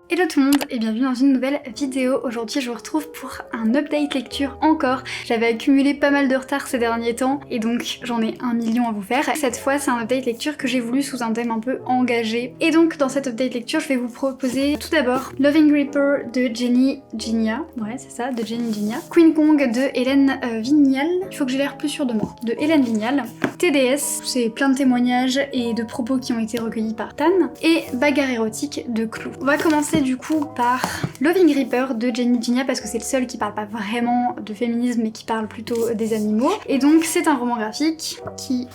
Hello tout le monde et bienvenue dans une nouvelle vidéo. Aujourd'hui je vous retrouve pour un update lecture encore. J'avais accumulé pas mal de retard ces derniers temps et donc j'en ai 1 million à vous faire. Cette fois c'est un update lecture que j'ai voulu sous un thème un peu engagé. Et donc dans cette update lecture je vais vous proposer tout d'abord Loving Reaper de Jenny Ginnia. Ouais c'est ça, de Jenny Ginnia. Queen Kong de Hélène Vignal. Il faut que j'ai l'air plus sûre de moi. De Hélène Vignal. TDS, c'est plein de témoignages et de propos qui ont été recueillis par Tan. Et Bagarre érotique de Clou. On va commencer du coup par Loving Reaper de Jenny Ginnia parce que c'est le seul qui parle pas vraiment de féminisme mais qui parle plutôt des animaux. Et donc c'est un roman graphique qui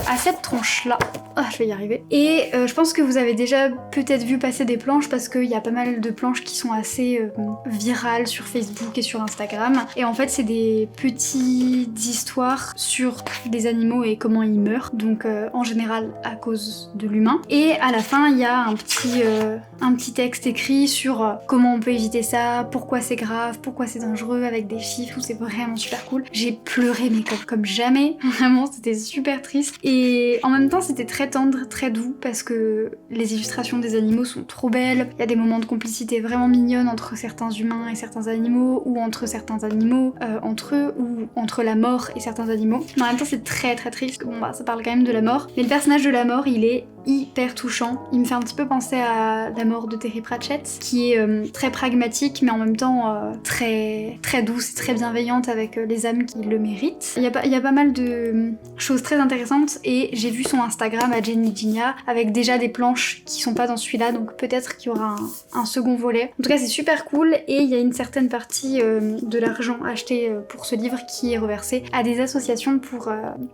a cette tronche là. Ah, je vais y arriver. Et je pense que vous avez déjà peut-être vu passer des planches parce qu'il y a pas mal de planches qui sont assez virales sur Facebook et sur Instagram. Et en fait c'est des petites histoires sur des animaux et comment ils meurent. Donc en général à cause de l'humain. Et à la fin il y a un petit texte écrit sur comment on peut éviter ça, pourquoi c'est grave, pourquoi c'est dangereux, avec des chiffres, c'est vraiment super cool. J'ai pleuré mais comme jamais, vraiment c'était super triste. Et en même temps c'était très tendre, très doux, parce que les illustrations des animaux sont trop belles, il y a des moments de complicité vraiment mignonnes entre certains humains et certains animaux, ou entre certains animaux, entre eux, ou entre la mort et certains animaux. Mais en même temps c'est très très triste, bon bah ça parle quand même de la mort, mais le personnage de la mort il est hyper touchant. Il me fait un petit peu penser à la mort de Terry Pratchett, qui est très pragmatique mais en même temps très très douce et très bienveillante avec les âmes qui le méritent. Il y a pas mal de choses très intéressantes et j'ai vu son Instagram à Jenny Ginnia avec déjà des planches qui sont pas dans celui-là, donc peut-être qu'il y aura un second volet. En tout cas c'est super cool et il y a une certaine partie de l'argent acheté pour ce livre qui est reversé à des associations pour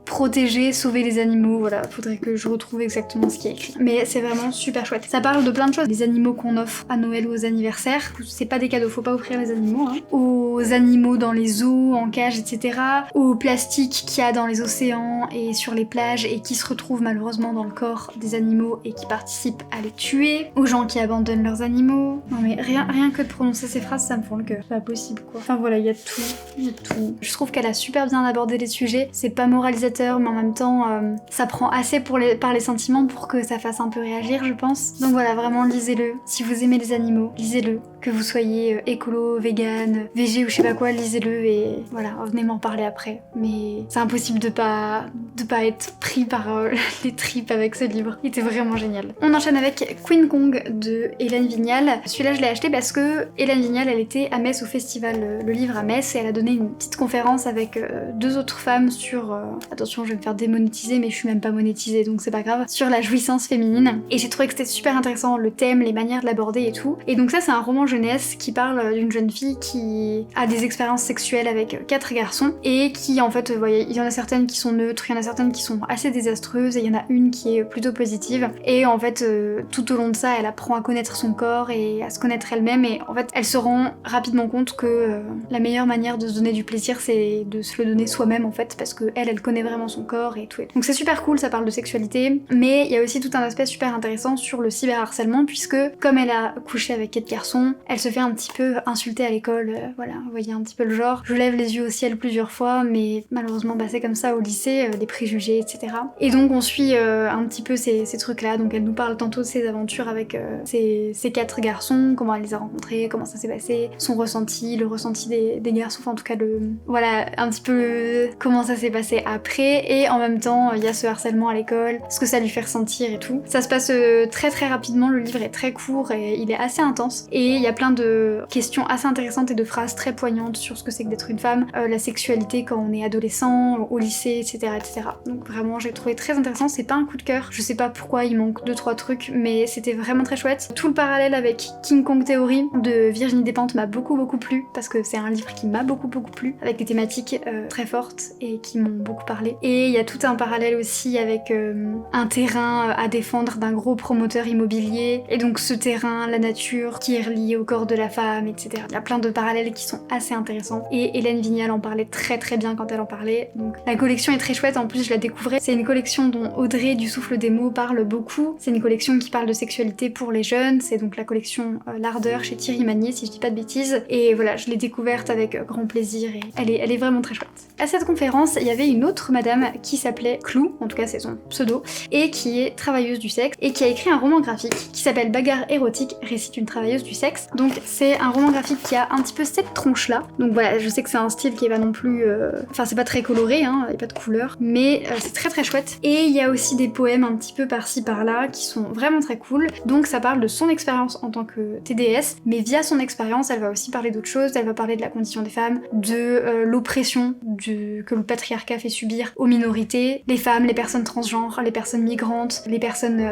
protéger, sauver les animaux. Voilà, faudrait que je retrouve exactement ce qui est écrit. Mais c'est vraiment super chouette. Ça parle de plein de choses. Les animaux qu'on offre à Noël ou aux anniversaires, c'est pas des cadeaux, faut pas offrir les animaux, hein. Aux animaux dans les zoos, en cage, etc. Au plastique qu'il y a dans les océans et sur les plages et qui se retrouvent malheureusement dans le corps des animaux et qui participent à les tuer. Aux gens qui abandonnent leurs animaux. Non mais rien que de prononcer ces phrases, ça me fend le cœur. C'est pas possible quoi. Enfin voilà, il y a tout. Je trouve qu'elle a super bien abordé les sujets. C'est pas moralisateur, mais en même temps, ça prend assez par les sentiments pour que ça fasse un peu réagir, je pense. Donc voilà, vraiment lisez-le. Si vous aimez les animaux, lisez-le. Que vous soyez écolo, vegan, végé ou je sais pas quoi, lisez-le et voilà, venez m'en parler après. Mais c'est impossible de pas être pris par les tripes avec ce livre. Il était vraiment génial. On enchaîne avec Queen Kong de Hélène Vignal. Celui-là je l'ai acheté parce que Hélène Vignal elle était à Metz au festival Le Livre à Metz et elle a donné une petite conférence avec 2 autres femmes sur... attention je vais me faire démonétiser mais je suis même pas monétisée donc c'est pas grave. Sur la jouissance féminine. Et j'ai trouvé que c'était super intéressant, le thème, les manières de l'aborder et tout. Et donc ça c'est un roman jeunesse qui parle d'une jeune fille qui a des expériences sexuelles avec 4 garçons et qui en fait, voyez, il y en a certaines qui sont neutres, il y en a certaines qui sont assez désastreuses et il y en a une qui est plutôt positive. Et en fait, tout au long de ça, elle apprend à connaître son corps et à se connaître elle-même et en fait, elle se rend rapidement compte que la meilleure manière de se donner du plaisir, c'est de se le donner soi-même en fait, parce que elle connaît vraiment son corps et tout. Donc c'est super cool, ça parle de sexualité, mais il y a aussi tout un aspect super intéressant sur le cyberharcèlement puisque comme elle a couché avec 4 garçons, elle se fait un petit peu insulter à l'école, voilà, vous voyez un petit peu le genre. Je lève les yeux au ciel plusieurs fois, mais malheureusement bah, c'est comme ça au lycée, les préjugés, etc. Et donc on suit un petit peu ces trucs-là, donc elle nous parle tantôt de ses aventures avec ces 4 garçons, comment elle les a rencontrés, comment ça s'est passé, son ressenti, le ressenti des garçons, enfin en tout cas voilà, un petit peu comment ça s'est passé après, et en même temps il y a ce harcèlement à l'école, ce que ça lui fait ressentir et tout. Ça se passe très très rapidement, le livre est très court et il est assez intense, et il y a plein de questions assez intéressantes et de phrases très poignantes sur ce que c'est que d'être une femme, la sexualité quand on est adolescent, au lycée, etc. Donc vraiment j'ai trouvé très intéressant, c'est pas un coup de cœur, je sais pas pourquoi il manque 2-3 trucs, mais c'était vraiment très chouette. Tout le parallèle avec King Kong Theory de Virginie Despentes m'a beaucoup plu, parce que c'est un livre qui m'a beaucoup plu, avec des thématiques très fortes et qui m'ont beaucoup parlé. Et il y a tout un parallèle aussi avec un terrain à défendre d'un gros promoteur immobilier, et donc ce terrain, la nature qui est reliée liées au corps de la femme, etc. Il y a plein de parallèles qui sont assez intéressants et Hélène Vignal en parlait très très bien quand elle en parlait. Donc la collection est très chouette, en plus je la découvrais. C'est une collection dont Audrey du Souffle des mots parle beaucoup. C'est une collection qui parle de sexualité pour les jeunes, c'est donc la collection L'Ardeur chez Thierry Magnier si je dis pas de bêtises. Et voilà, je l'ai découverte avec grand plaisir et elle est vraiment très chouette. À cette conférence, il y avait une autre madame qui s'appelait Clou, en tout cas c'est son pseudo, et qui est travailleuse du sexe et qui a écrit un roman graphique qui s'appelle Bagarre érotique, récit d'une travailleuse du sexe. Donc c'est un roman graphique qui a un petit peu cette tronche là. Donc voilà, je sais que c'est un style qui est pas non plus... Enfin c'est pas très coloré, hein, il y a pas de couleurs, mais c'est très très chouette. Et il y a aussi des poèmes un petit peu par-ci par-là qui sont vraiment très cool. Donc ça parle de son expérience en tant que TDS, mais via son expérience, elle va aussi parler d'autres choses. Elle va parler de la condition des femmes, de l'oppression que le patriarcat fait subir aux minorités, les femmes, les personnes transgenres, les personnes migrantes, les personnes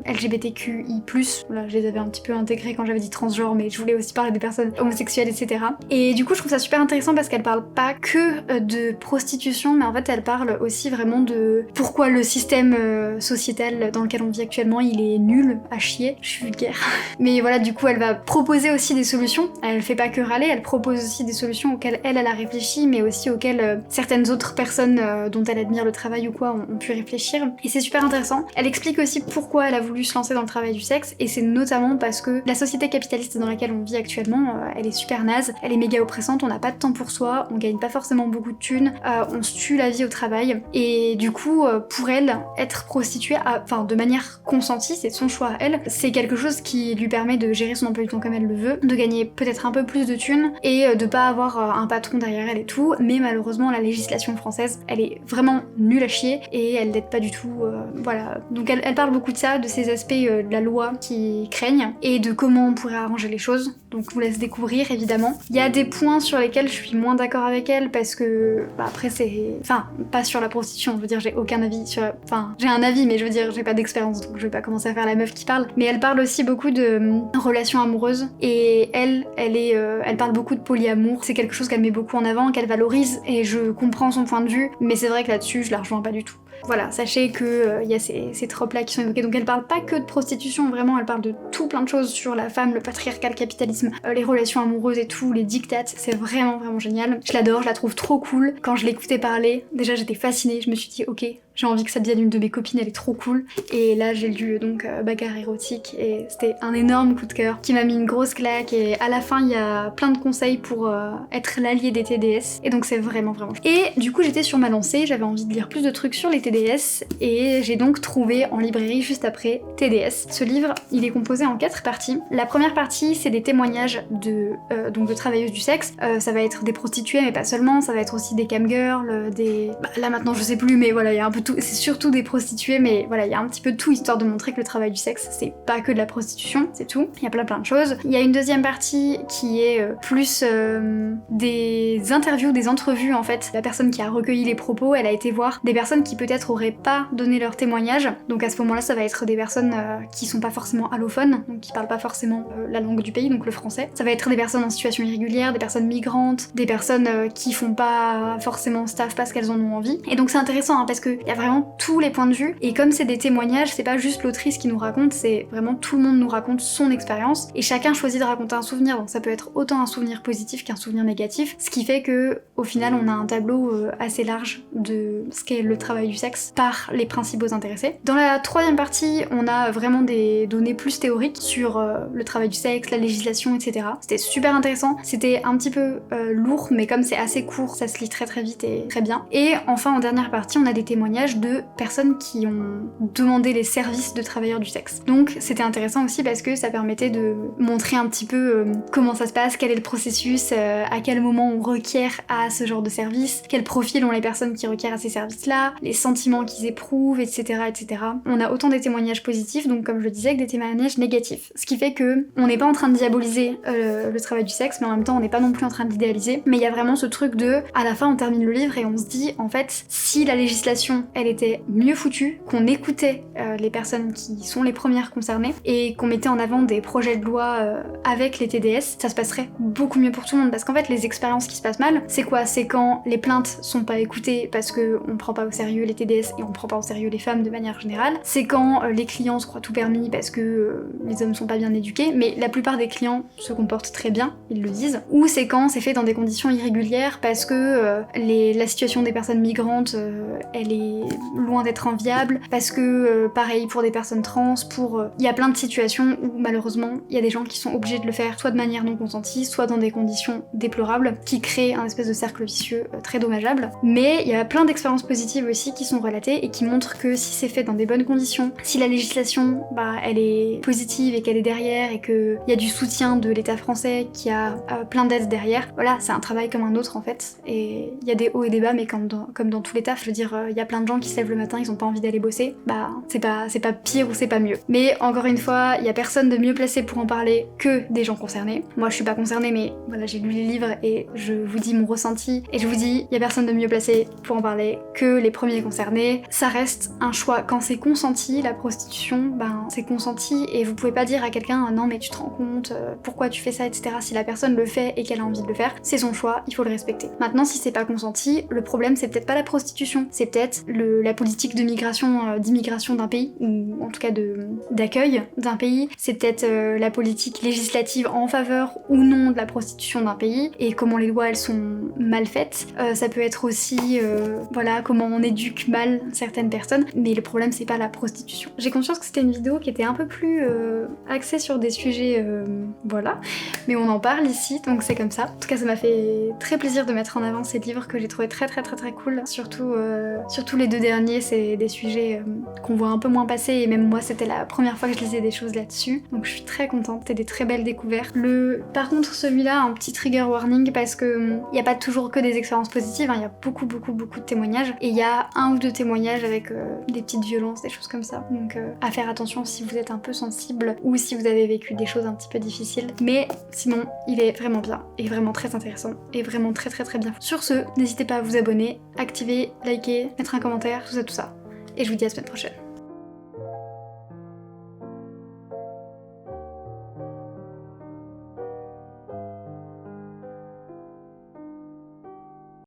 LGBTQI+. Voilà, je les avais un petit peu intégrées quand j'avais dit transgenre, mais je voulais aussi parler des personnes homosexuelles, etc. Et du coup, je trouve ça super intéressant parce qu'elle parle pas que de prostitution, mais en fait, elle parle aussi vraiment de pourquoi le système sociétal dans lequel on vit actuellement, il est nul à chier. Je suis vulgaire. Mais voilà, du coup, elle va proposer aussi des solutions. Elle fait pas que râler, elle propose aussi des solutions auxquelles elle a réfléchi, mais aussi auxquelles certaines autres personnes dont elle admire le travail ou quoi ont pu réfléchir. Et c'est super intéressant. Elle explique aussi pourquoi elle a voulu se lancer dans le travail du sexe, et c'est notamment parce que la société capitaliste dans laquelle on vit actuellement, elle est super naze, elle est méga oppressante, on n'a pas de temps pour soi, on gagne pas forcément beaucoup de thunes, on se tue la vie au travail, et du coup, pour elle, être prostituée, enfin de manière consentie, c'est son choix à elle, c'est quelque chose qui lui permet de gérer son emploi du temps comme elle le veut, de gagner peut-être un peu plus de thunes, et de pas avoir un patron derrière elle et tout, mais malheureusement la législation française, elle est vraiment nulle à chier, et elle l'aide pas du tout, voilà. Donc elle parle beaucoup de ça, de ces aspects de la loi qui craignent, et de comment on pourrait arranger les choses, donc je vous laisse découvrir évidemment. Il y a des points sur lesquels je suis moins d'accord avec elle, parce que, après c'est... Enfin, pas sur la prostitution, je veux dire, j'ai aucun avis sur... Enfin, j'ai un avis, mais je veux dire, j'ai pas d'expérience, donc je vais pas commencer à faire la meuf qui parle. Mais elle parle aussi beaucoup de relations amoureuses, et elle parle beaucoup de polyamour, c'est quelque chose qu'elle met beaucoup en avant, qu'elle valorise, et je comprends son point de vue, mais c'est vrai que là-dessus, je la rejoins pas du tout. Voilà, sachez que y a ces tropes-là qui sont évoqués, donc elle parle pas que de prostitution, vraiment, elle parle de tout plein de choses sur la femme, le patriarcat, le capitalisme, les relations amoureuses et tout, les dictates, c'est vraiment vraiment génial. Je l'adore, je la trouve trop cool. Quand je l'écoutais parler, déjà j'étais fascinée, je me suis dit ok, j'ai envie que ça devienne une de mes copines, elle est trop cool. Et là j'ai lu donc Bagarre érotique, et c'était un énorme coup de cœur qui m'a mis une grosse claque, et à la fin il y a plein de conseils pour être l'allié des TDS, et donc c'est vraiment vraiment chouette. Et du coup j'étais sur ma lancée, j'avais envie de lire plus de trucs sur les TDS, et j'ai donc trouvé en librairie juste après TDS. Ce livre, il est composé en 4 parties. La première partie, c'est des témoignages de travailleuses du sexe. Ça va être des prostituées, mais pas seulement, ça va être aussi des camgirls, des... Bah, là maintenant je sais plus, mais voilà, il y a un peu tout, c'est surtout des prostituées, mais voilà, il y a un petit peu de tout, histoire de montrer que le travail du sexe, c'est pas que de la prostitution, c'est tout. Il y a plein de choses. Il y a une deuxième partie qui est plus des interviews, des entrevues en fait. La personne qui a recueilli les propos, elle a été voir des personnes qui peut-être auraient pas donné leur témoignage. Donc à ce moment-là, ça va être des personnes qui sont pas forcément allophones, donc qui parlent pas forcément la langue du pays, donc le français. Ça va être des personnes en situation irrégulière, des personnes migrantes, des personnes qui font pas forcément staff parce qu'elles en ont envie. Et donc c'est intéressant hein, parce qu'il y a vraiment tous les points de vue, et comme c'est des témoignages, c'est pas juste l'autrice qui nous raconte, c'est vraiment tout le monde nous raconte son expérience, et chacun choisit de raconter un souvenir, donc ça peut être autant un souvenir positif qu'un souvenir négatif, ce qui fait que au final on a un tableau assez large de ce qu'est le travail du sexe par les principaux intéressés. Dans la troisième partie, on a vraiment des données plus théoriques sur le travail du sexe, la législation, etc. C'était super intéressant, c'était un petit peu lourd, mais comme c'est assez court, ça se lit très très vite et très bien. Et enfin, en dernière partie, on a des témoignages de personnes qui ont demandé les services de travailleurs du sexe. Donc c'était intéressant aussi parce que ça permettait de montrer un petit peu comment ça se passe, quel est le processus, à quel moment on requiert à ce genre de service, quel profil ont les personnes qui requièrent à ces services-là, les sentiments qu'ils éprouvent, etc., etc. On a autant des témoignages positifs, donc comme je le disais, que des témoignages négatifs. Ce qui fait que on n'est pas en train de diaboliser le travail du sexe, mais en même temps on n'est pas non plus en train d'idéaliser. Mais il y a vraiment ce truc de, à la fin on termine le livre et on se dit, en fait, si la législation elle était mieux foutue, qu'on écoutait les personnes qui sont les premières concernées et qu'on mettait en avant des projets de loi avec les TDS, ça se passerait beaucoup mieux pour tout le monde. Parce qu'en fait, les expériences qui se passent mal, c'est quoi? C'est quand les plaintes sont pas écoutées parce qu'on prend pas au sérieux les TDS et on prend pas au sérieux les femmes de manière générale. C'est quand les clients se croient tout permis parce que les hommes sont pas bien éduqués, mais la plupart des clients se comportent très bien, ils le disent. Ou c'est quand c'est fait dans des conditions irrégulières parce que la situation des personnes migrantes, elle est loin d'être enviable, parce que pareil pour des personnes trans, il y a plein de situations où malheureusement il y a des gens qui sont obligés de le faire soit de manière non consentie, soit dans des conditions déplorables, qui créent un espèce de cercle vicieux très dommageable. Mais il y a plein d'expériences positives aussi qui sont relatées et qui montrent que si c'est fait dans des bonnes conditions, si la législation elle est positive et qu'elle est derrière et qu'il y a du soutien de l'État français, qui a plein d'aides derrière, voilà, c'est un travail comme un autre en fait. Et il y a des hauts et des bas, mais comme dans tous les tafs, je veux dire, il y a plein de gens qui se lèvent le matin, ils ont pas envie d'aller bosser, c'est pas pire ou c'est pas mieux. Mais encore une fois, il y a personne de mieux placé pour en parler que des gens concernés. Moi je suis pas concernée, mais voilà, j'ai lu les livres et je vous dis mon ressenti, et je vous dis, il y a personne de mieux placé pour en parler que les premiers concernés. Ça reste un choix. Quand c'est consenti, la prostitution, c'est consenti, et vous pouvez pas dire à quelqu'un non mais tu te rends compte, pourquoi tu fais ça, etc. Si la personne le fait et qu'elle a envie de le faire, c'est son choix, il faut le respecter. Maintenant, si c'est pas consenti, le problème c'est peut-être pas la prostitution, c'est peut-être la politique de migration, d'immigration d'un pays, ou en tout cas d'accueil d'un pays, c'est peut-être la politique législative en faveur ou non de la prostitution d'un pays, et comment les lois elles sont mal faites. Ça peut être aussi voilà, comment on éduque mal certaines personnes, mais le problème c'est pas la prostitution. J'ai conscience que c'était une vidéo qui était un peu plus axée sur des sujets voilà, mais on en parle ici, donc c'est comme ça. En tout cas, ça m'a fait très plaisir de mettre en avant ces livres que j'ai trouvé très cool. Surtout les deux derniers, c'est des sujets qu'on voit un peu moins passer, et même moi c'était la première fois que je lisais des choses là-dessus, donc je suis très contente, c'était des très belles découvertes. Par contre, celui-là, un petit trigger warning, parce que y a pas toujours que des expériences positives, il y a beaucoup de témoignages, et il y a un ou deux témoignages avec des petites violences, des choses comme ça, donc à faire attention si vous êtes un peu sensible ou si vous avez vécu des choses un petit peu difficiles, mais sinon il est vraiment bien et vraiment très intéressant et vraiment très bien. Sur ce, n'hésitez pas à vous abonner, activer, liker, mettre un commentaire, tout ça, et je vous dis à la semaine prochaine.